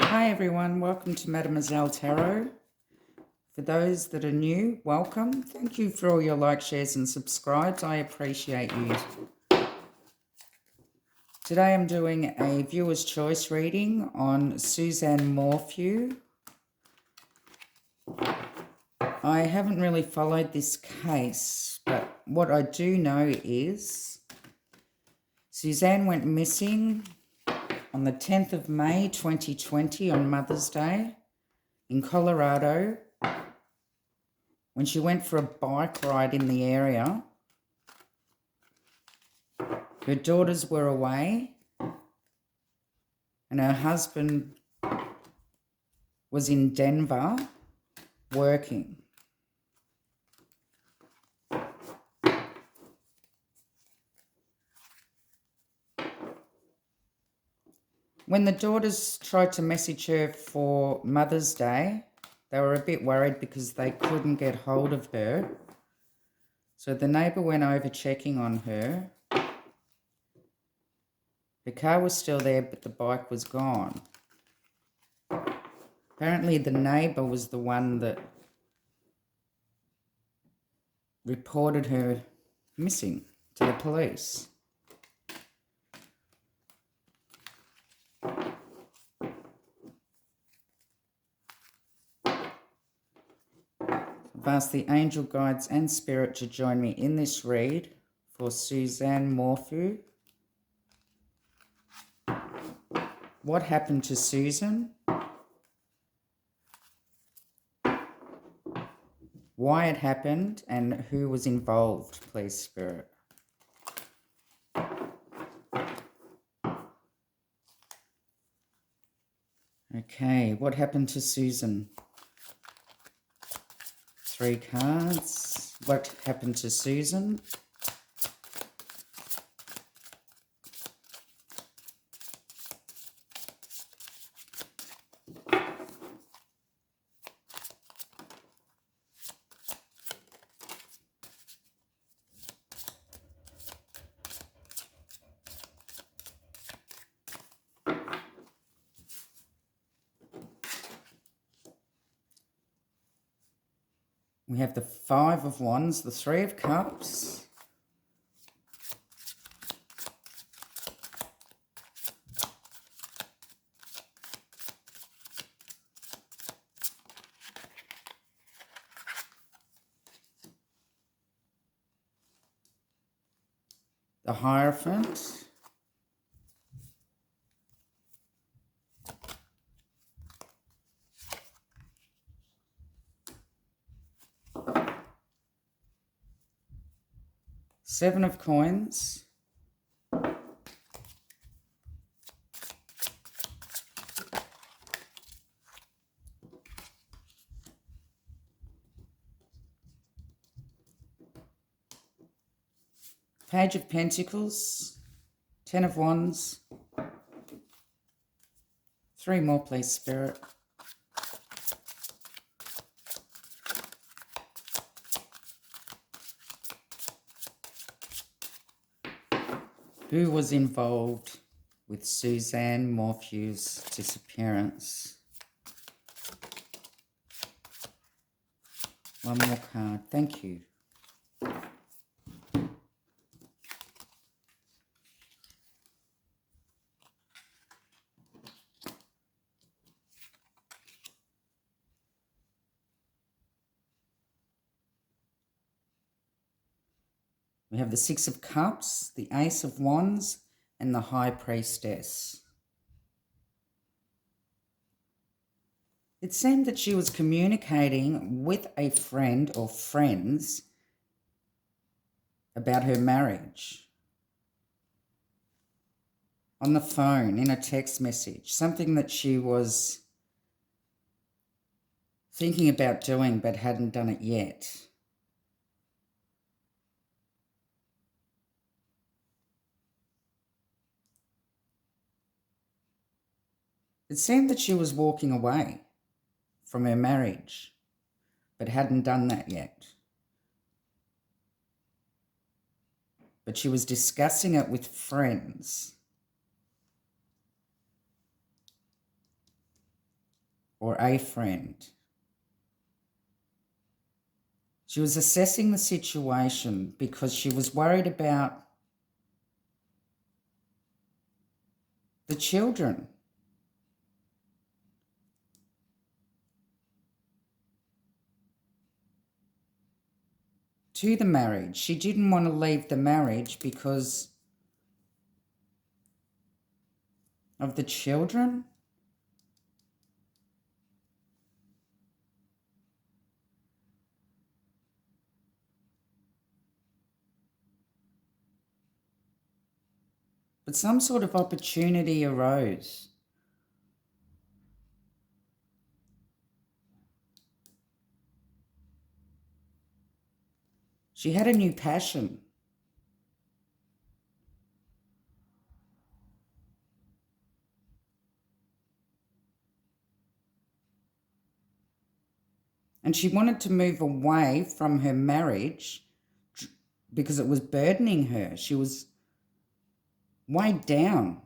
Hi everyone, welcome to Mademoiselle Tarot. For those that are new, welcome. Thank you for all your likes, shares and subscribes. I appreciate you. Today I'm doing a viewer's choice reading on Suzanne Morphew. I haven't really followed this case, but what I do know is Suzanne went missing on the 10th of May 2020 on Mother's Day in Colorado when she went for a bike ride in the area. Her daughters were away and her husband was in Denver working. When the daughters tried to message her for Mother's Day, they were a bit worried because they couldn't get hold of her. So the neighbour went over checking on her. The car was still there, but the bike was gone. Apparently the neighbour was the one that reported her missing to the police. I've asked the angel guides and spirit to join me in this read for Suzanne Morphew. What happened to Susan? Why it happened and who was involved, please, Spirit. Okay, what happened to Susan? 3 cards. What happened to Susan? We have the 5 of Wands, the 3 of Cups, the Hierophant, Seven of Coins, Page of Pentacles, 10 of Wands, 3 more, please, Spirit. Who was involved with Suzanne Morphew's disappearance? One more card. Thank you. We have the 6 of Cups, the Ace of Wands, and the High Priestess. It seemed that she was communicating with a friend or friends about her marriage. On the phone, in a text message, something that she was thinking about doing but hadn't done it yet. It seemed that she was walking away from her marriage, but hadn't done that yet. But she was discussing it with friends. or a friend. She was assessing the situation because she was worried about the children. To the marriage. She didn't want to leave the marriage because of the children. But some sort of opportunity arose. She had a new passion. And she wanted to move away from her marriage because it was burdening her. She was weighed down.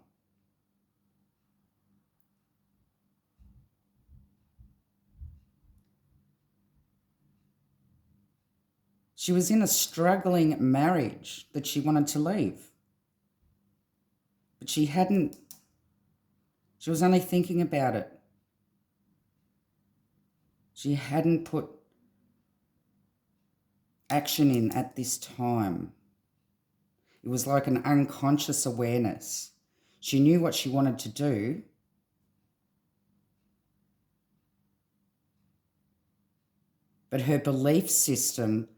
She was in a struggling marriage that she wanted to leave. But she was only thinking about it. She hadn't put action in at this time. It was like an unconscious awareness. She knew what she wanted to do, but her belief system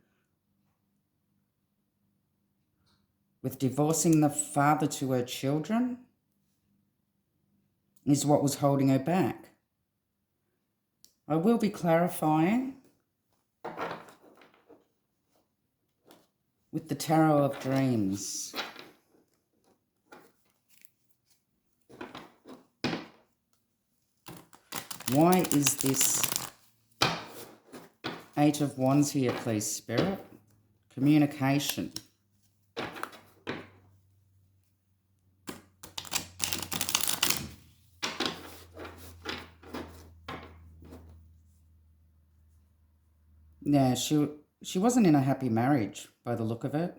with divorcing the father to her children is what was holding her back. I will be clarifying with the Tarot of Dreams. Why is this Eight of Wands here, please, Spirit? Communication. Yeah, she wasn't in a happy marriage by the look of it.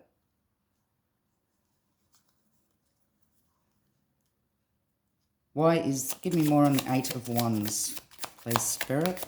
Give me more on the Eight of Wands, please, Spirit.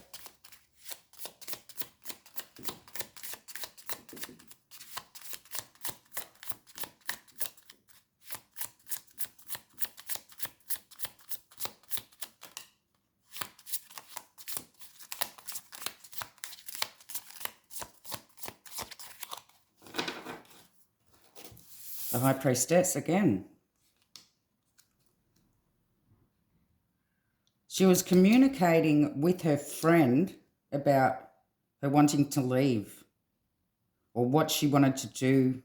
The High Priestess again. She was communicating with her friend about her wanting to leave or what she wanted to do.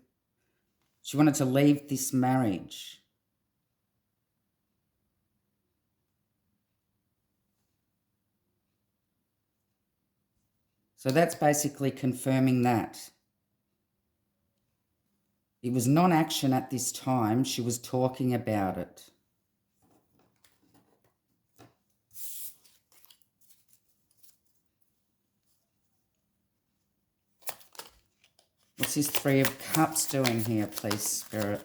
She wanted to leave this marriage. So that's basically confirming that. It was non-action at this time. She was talking about it. What's this Three of Cups doing here, please, Spirit?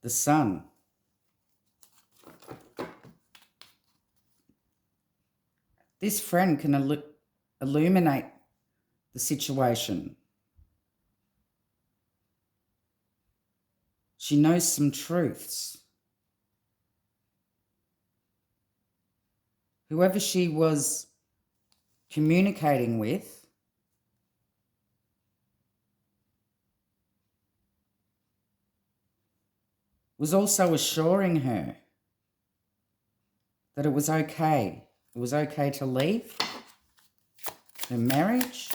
The Sun. This friend can illuminate the situation. She knows some truths. Whoever she was communicating with was also assuring her that it was okay. It was okay to leave her marriage.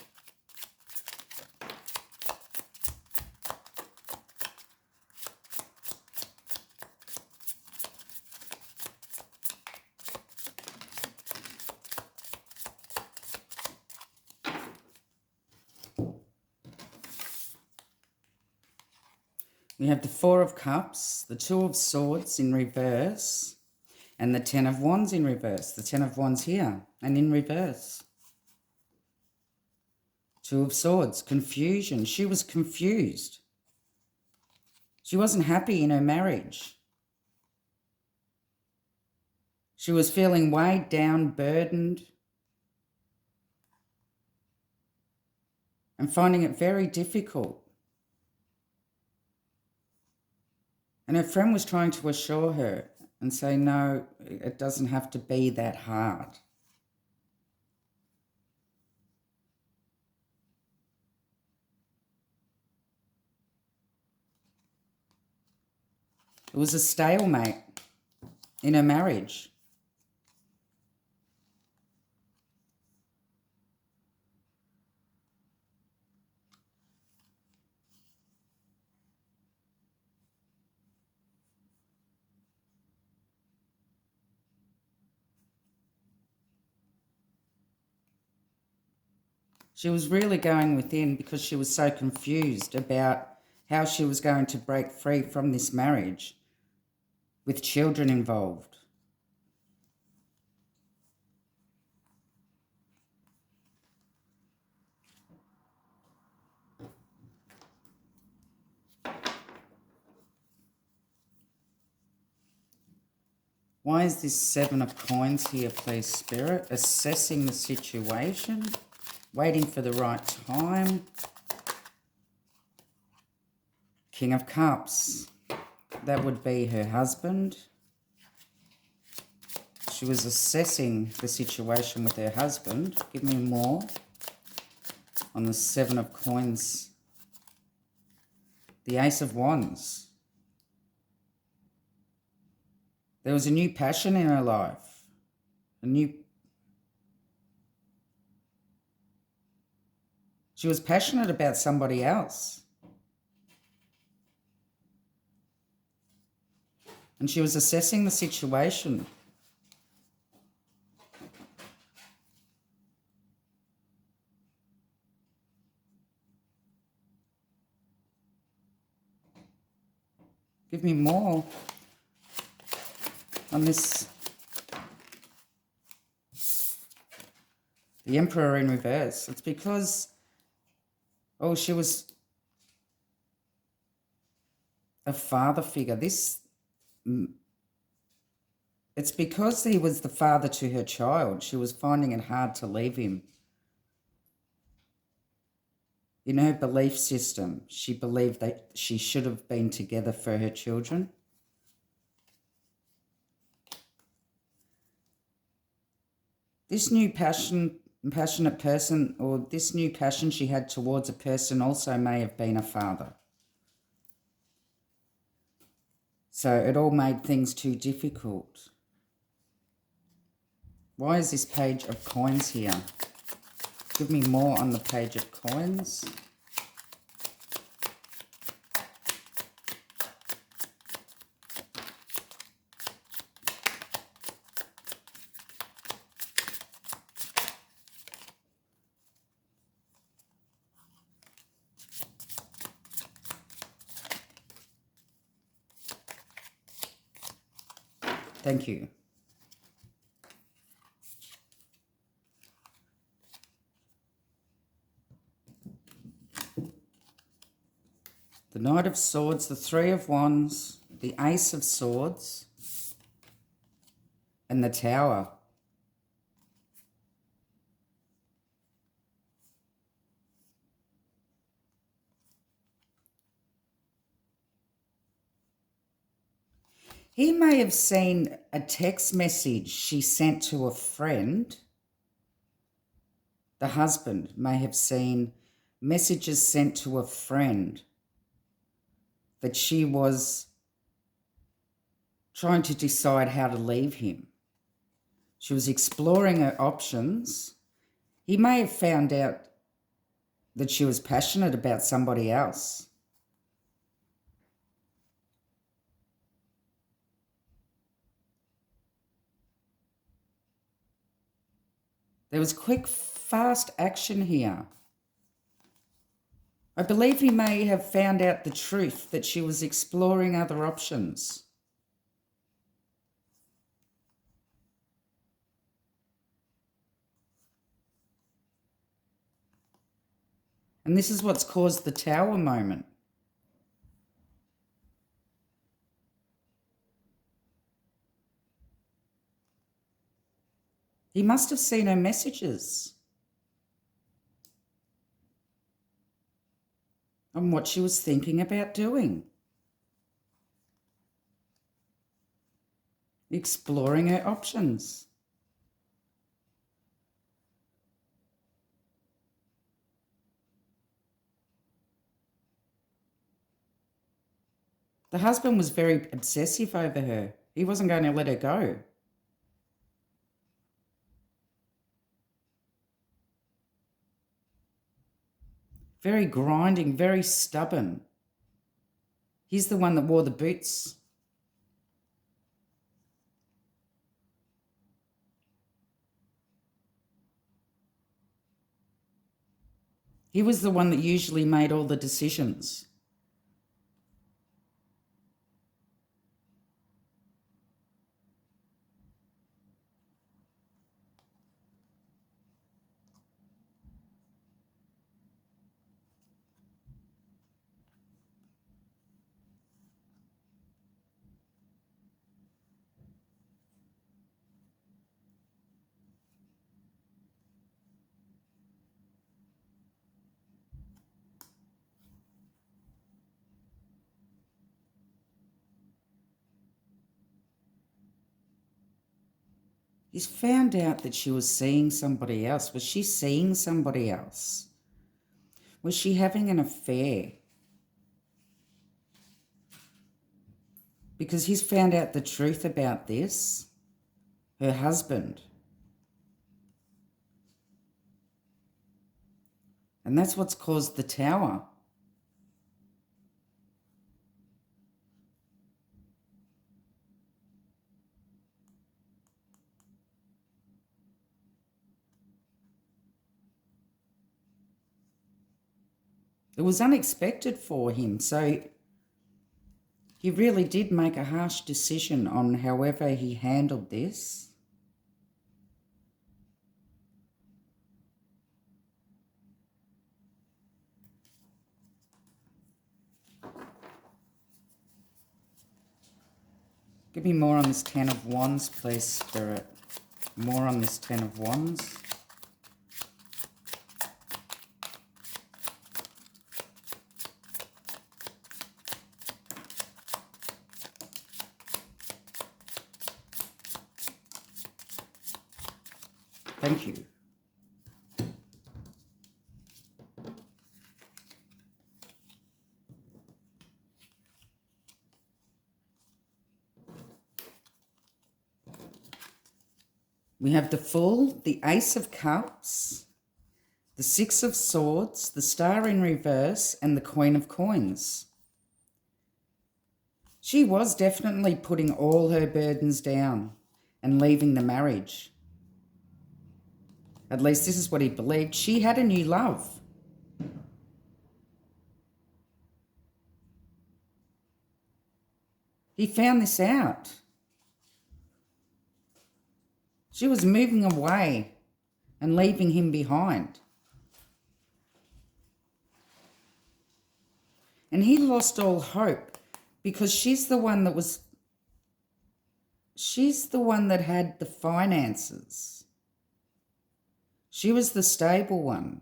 You have the Four of Cups, the Two of Swords in reverse, and the Ten of Wands in reverse. The Ten of Wands here and in reverse. Two of Swords, confusion. She was confused. She wasn't happy in her marriage. She was feeling weighed down, burdened, and finding it very difficult. And her friend was trying to assure her and say, no, it doesn't have to be that hard. It was a stalemate in her marriage. She was really going within because she was so confused about how she was going to break free from this marriage with children involved. Why is this Seven of Coins here, please, Spirit? Assessing the situation, waiting for the right time. King of Cups. That would be her husband. She was assessing the situation with her husband. Give me more on the Seven of Coins. The Ace of Wands. There was a new passion in her life. She was passionate about somebody else. And she was assessing the situation. Give me more on this. The Emperor in reverse. It's because, she was a father figure. It's because he was the father to her child. She was finding it hard to leave him. In her belief system, she believed that she should have been together for her children. This new passionate person, or this new passion she had towards a person also may have been a father. So it all made things too difficult. Why is this Page of Coins here? Give me more on the Page of Coins. Thank you. The Knight of Swords, the Three of Wands, the Ace of Swords, and the Tower. He may have seen a text message she sent to a friend. The husband may have seen messages sent to a friend that she was trying to decide how to leave him. She was exploring her options. He may have found out that she was passionate about somebody else. There was quick, fast action here. I believe he may have found out the truth that she was exploring other options. And this is what's caused the Tower moment. He must have seen her messages on what she was thinking about doing. Exploring her options. The husband was very obsessive over her. He wasn't going to let her go. Very grinding, very stubborn. He's the one that wore the boots. He was the one that usually made all the decisions. He's found out that she was seeing somebody else. Was she seeing somebody else? Was she having an affair? Because he's found out the truth about this. Her husband. And that's what's caused the Tower. It was unexpected for him, so he really did make a harsh decision on however he handled this. Give me more on this Ten of Wands, please, Spirit. More on this Ten of Wands. Thank you. We have the Fool, the Ace of Cups, the Six of Swords, the Star in reverse, and the Queen of Coins. She was definitely putting all her burdens down and leaving the marriage. At least this is what he believed. She had a new love. He found this out. She was moving away and leaving him behind. And he lost all hope because she's the one that had the finances. She was the stable one.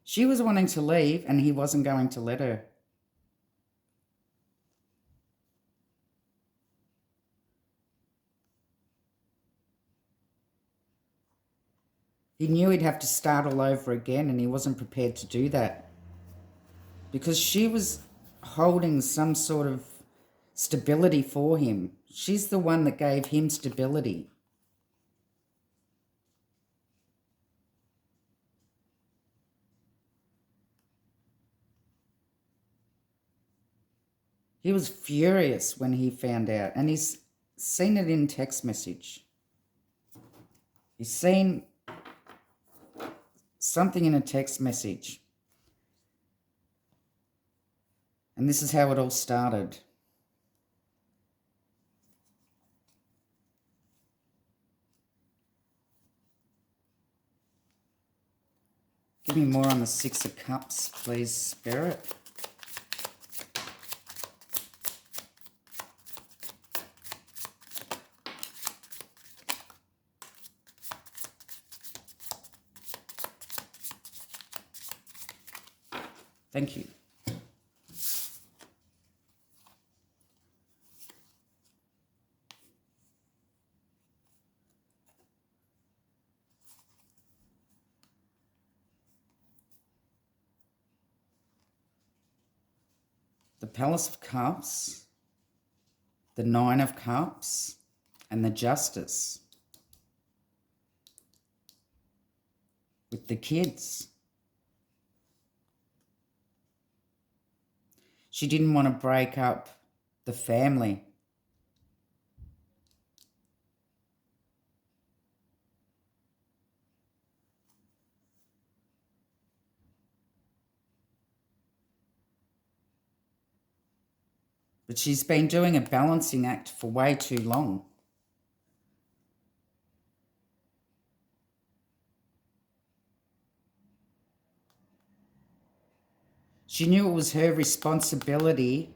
She was wanting to leave and he wasn't going to let her. He knew he'd have to start all over again and he wasn't prepared to do that. Because she was holding some sort of stability for him. She's the one that gave him stability. He was furious when he found out, and he's seen it in text message. He's seen something in a text message. And this is how it all started. Give me more on the Six of Cups, please, Spirit. Thank you. The Palace of Cups, the Nine of Cups, and the Justice. With the kids. She didn't want to break up the family. But she's been doing a balancing act for way too long. She knew it was her responsibility,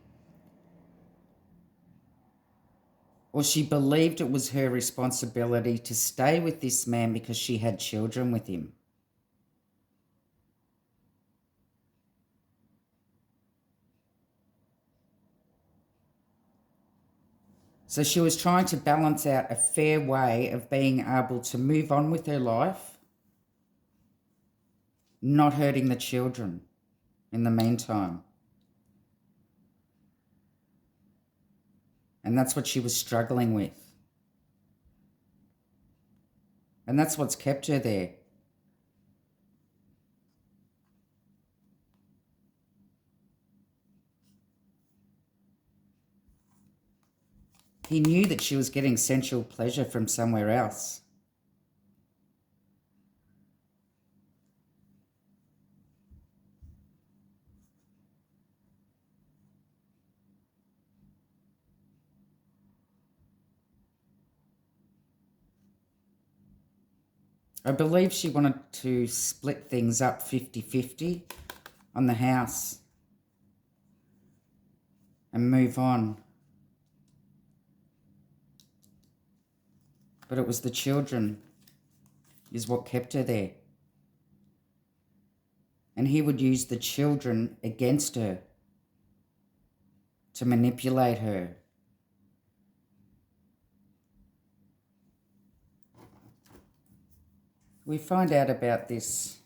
or she believed it was her responsibility to stay with this man because she had children with him. So she was trying to balance out a fair way of being able to move on with her life, not hurting the children in the meantime. And that's what she was struggling with. And that's what's kept her there. He knew that she was getting sensual pleasure from somewhere else. I believe she wanted to split things up 50-50 on the house and move on. But it was the children is what kept her there. And he would use the children against her to manipulate her. We find out about this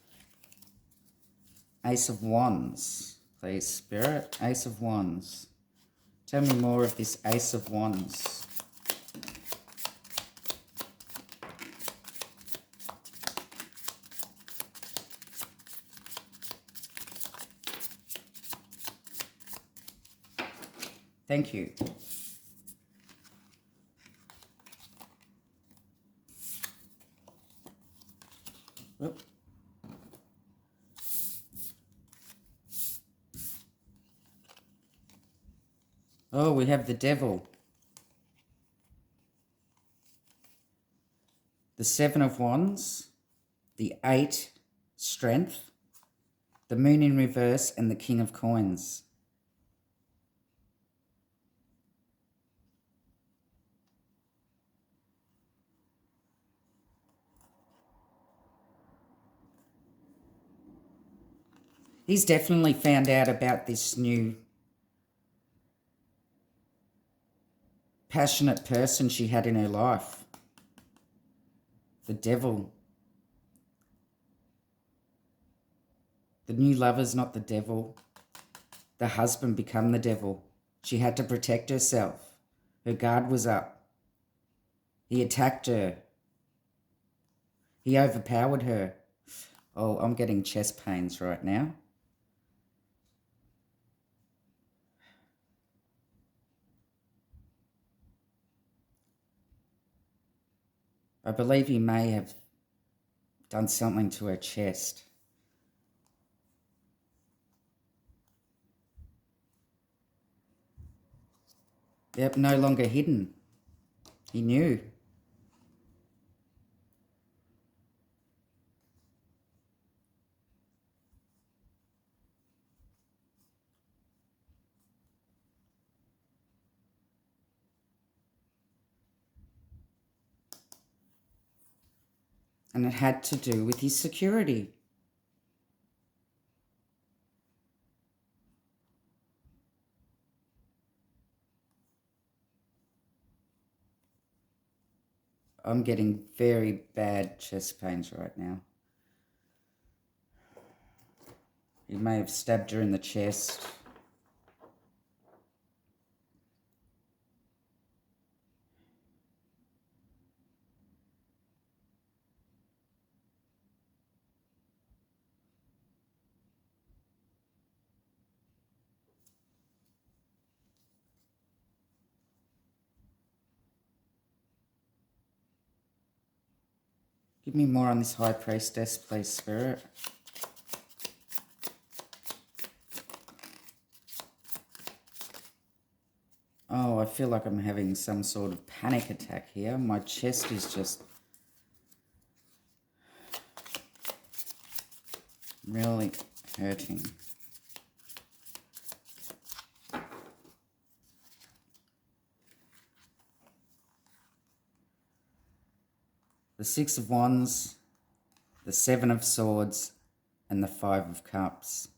Ace of Wands, please, Spirit. Ace of Wands. Tell me more of this Ace of Wands. Thank you. Whoop. Oh, we have the Devil. The Seven of Wands, the Eight, Strength, the Moon in reverse, and the King of Coins. He's definitely found out about this new passionate person she had in her life. The Devil. The new lover's not the devil. The husband become the devil. She had to protect herself. Her guard was up. He attacked her. He overpowered her. Oh, I'm getting chest pains right now. I believe he may have done something to her chest. Yep, no longer hidden. He knew. And it had to do with his security. I'm getting very bad chest pains right now. He may have stabbed her in the chest. Give me more on this High Priestess, please, Spirit. Oh, I feel like I'm having some sort of panic attack here. My chest is just really hurting. The Six of Wands, the Seven of Swords, and the Five of Cups.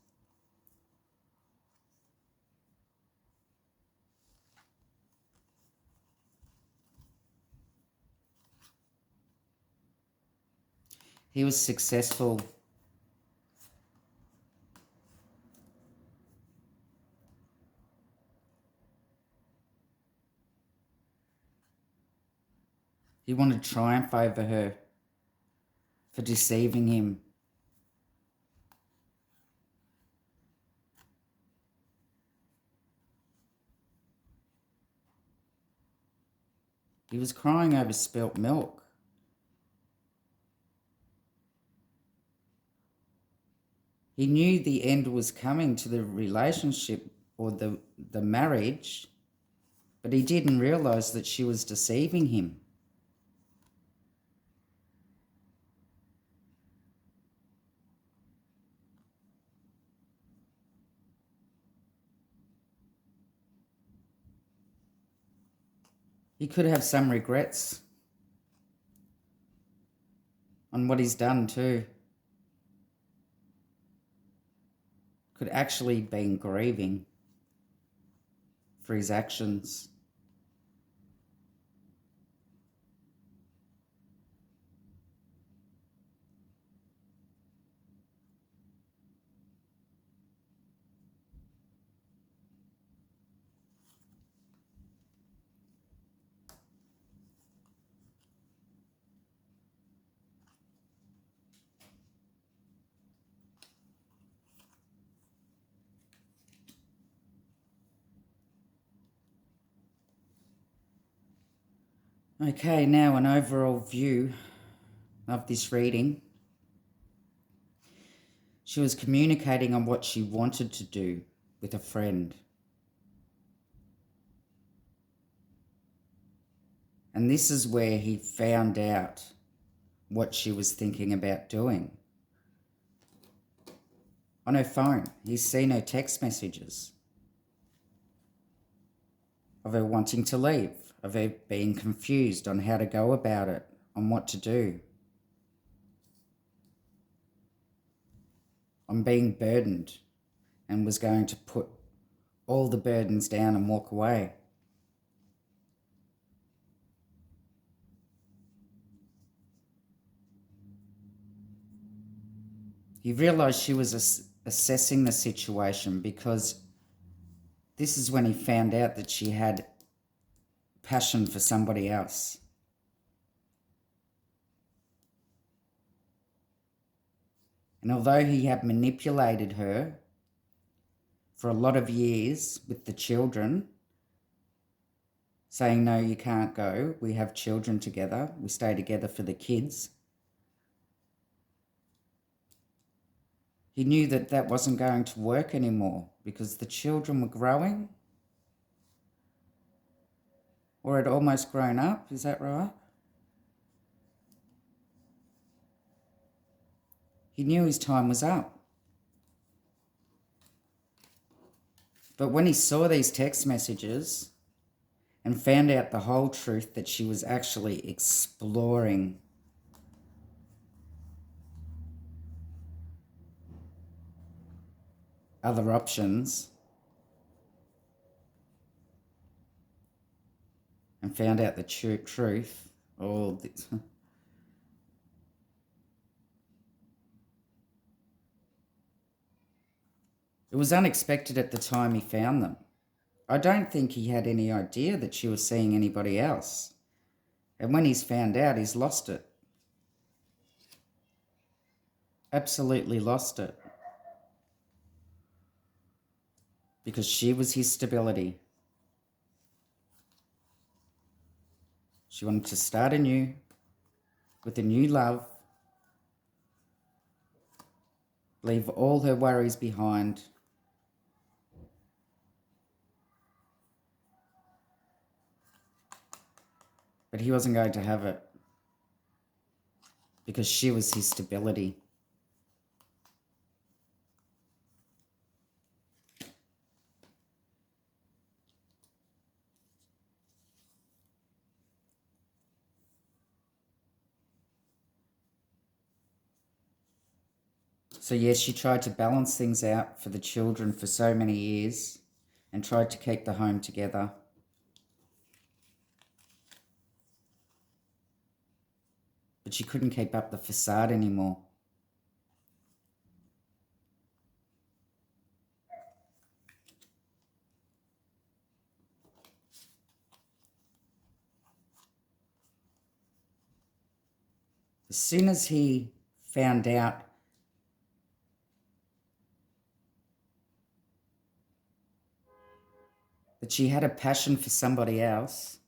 He was successful. He wanted triumph over her for deceiving him. He was crying over spilt milk. He knew the end was coming to the relationship or the marriage, but he didn't realise that she was deceiving him. He could have some regrets on what he's done too. Could actually been grieving for his actions. Okay, now an overall view of this reading. She was communicating on what she wanted to do with a friend. And this is where he found out what she was thinking about doing. On her phone, he's seen her text messages of her wanting to leave, of her being confused on how to go about it, on what to do, on being burdened, and was going to put all the burdens down and walk away. He realised she was assessing the situation because this is when he found out that she had passion for somebody else. And although he had manipulated her for a lot of years with the children, saying, no, you can't go. We have children together. We stay together for the kids. He knew that that wasn't going to work anymore because the children were growing or had almost grown up. Is that right? He knew his time was up. But when he saw these text messages and found out the whole truth that she was actually exploring other options and found out the truth, all this, it was unexpected at the time he found them. I don't think he had any idea that she was seeing anybody else. And when he's found out, he's lost it. Absolutely lost it. Because she was his stability. She wanted to start anew with a new love, leave all her worries behind, but he wasn't going to have it because she was his stability. So yes, she tried to balance things out for the children for so many years and tried to keep the home together. But she couldn't keep up the facade anymore. As soon as he found out that she had a passion for somebody else,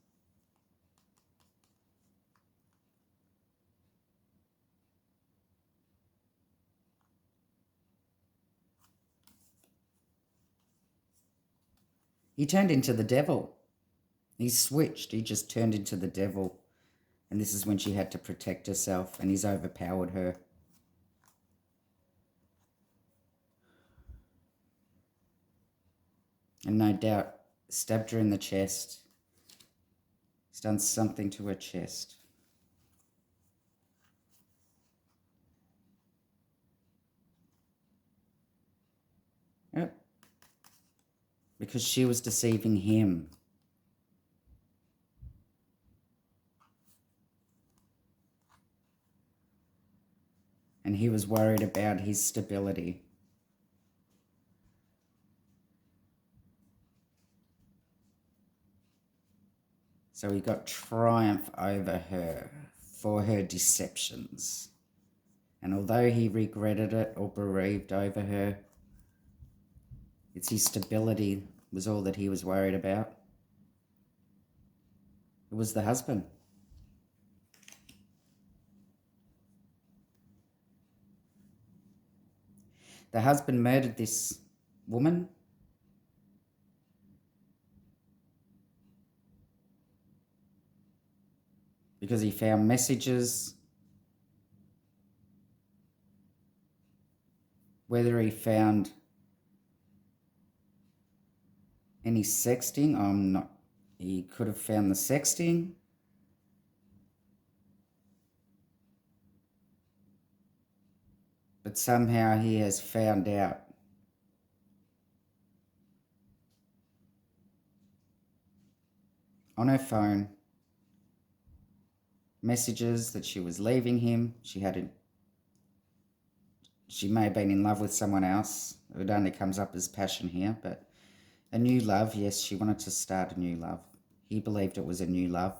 he turned into the devil. He switched. He just turned into the devil. And this is when she had to protect herself, and he's overpowered her. And no doubt stabbed her in the chest. He's done something to her chest. Yep. Because she was deceiving him. And he was worried about his stability. So he got triumph over her for her deceptions. And although he regretted it or bereaved over her, it's his stability was all that he was worried about. It was the husband. The husband murdered this woman because he found messages. Whether he found any sexting, he could have found the sexting. But somehow he has found out on her phone messages that she was leaving him. She may have been in love with someone else. It only comes up as passion here, but a new love. Yes, she wanted to start a new love. He believed it was a new love,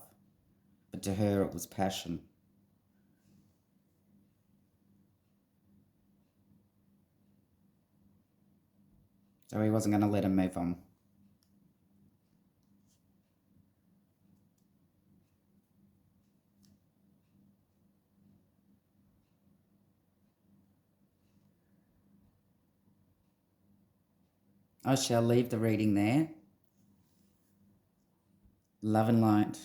but to her it was passion. So he wasn't going to let her move on. I shall leave the reading there. Love and light.